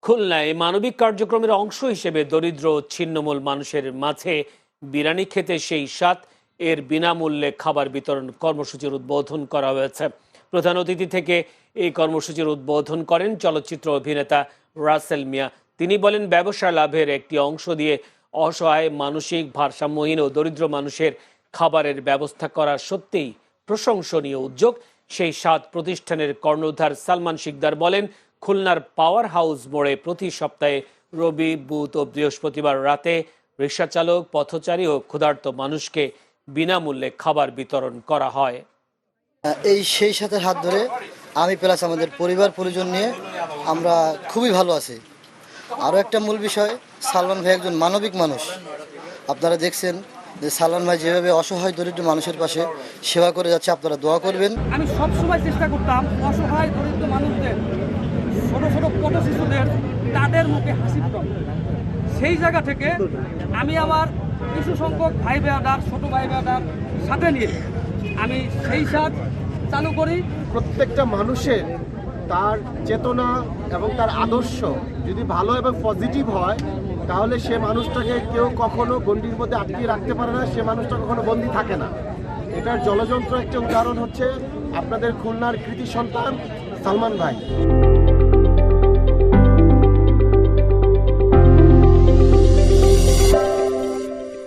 খুলনায় মানবিক কার্যক্রমের অংশ হিসেবে দরিদ্র ও ছিন্নমূল মানুষের মাঝে বিরিয়ানি খেতে সেই স্বাদ এর বিনামূল্যে খাবার বিতরণ কর্মসূচির উদ্বোধন করা হয়েছে। প্রধান অতিথি থেকে এই কর্মসূচির উদ্বোধন করেন চলচ্চিত্র অভিনেতা রাসেল মিয়া। তিনি বলেন, ব্যবসা লাভের একটি অংশ দিয়ে অসহায়, মানসিক ভারসাম্যহীন ও দরিদ্র মানুষের খাবারের ব্যবস্থা করা সত্যিই প্রশংসনীয় উদ্যোগ। সেই স্বাদ প্রতিষ্ঠানের কর্ণধার সালমান শিকদার বলেন, খুলনার পাওয়ার হাউস মোড়ে প্রতি সপ্তাহে রবি, বুধ ও বৃহস্পতিবার রাতে রিক্সা চালক, পথচারী ও ক্ষুধার্ত মানুষকে বিনামূল্যে খাবার বিতরণ করা হয়। সেই সাথে হাত ধরে আমি প্লাস আমাদের পরিবার পরিজন নিয়ে আমরা খুবই ভালো আছি। আরও একটা মূল বিষয়, সালমান ভাই একজন মানবিক মানুষ। আপনারা দেখছেন যে সালমান ভাই যেভাবে অসহায় দরিদ্র মানুষের পাশে সেবা করে যাচ্ছে, আপনারা দোয়া করবেন। আমি সবসময় চেষ্টা করতাম অসহায় দরিদ্র মানুষদের, ছোটো ছোটো পথ শিশুদের, তাদের মুখে হাসি ফোটানো। সেই জায়গা থেকে আমি আমার কিছু সংখ্যক ভাই বেয়াদার, ছোটো ভাই বেয়াদার সাথে নিয়ে আমি সেই সাথ চালু করি। প্রত্যেকটা মানুষের তার চেতনা এবং তার আদর্শ যদি ভালো এবং পজিটিভ হয়, তাহলে সে মানুষটাকে কেউ কখনো গণ্ডির মধ্যে আটকিয়ে রাখতে পারে না, সে মানুষটা কখনো বন্দী থাকে না। এটার জলযন্ত্র একটা উদাহরণ হচ্ছে আপনাদের খুলনার কৃতি সন্তান সালমান ভাই।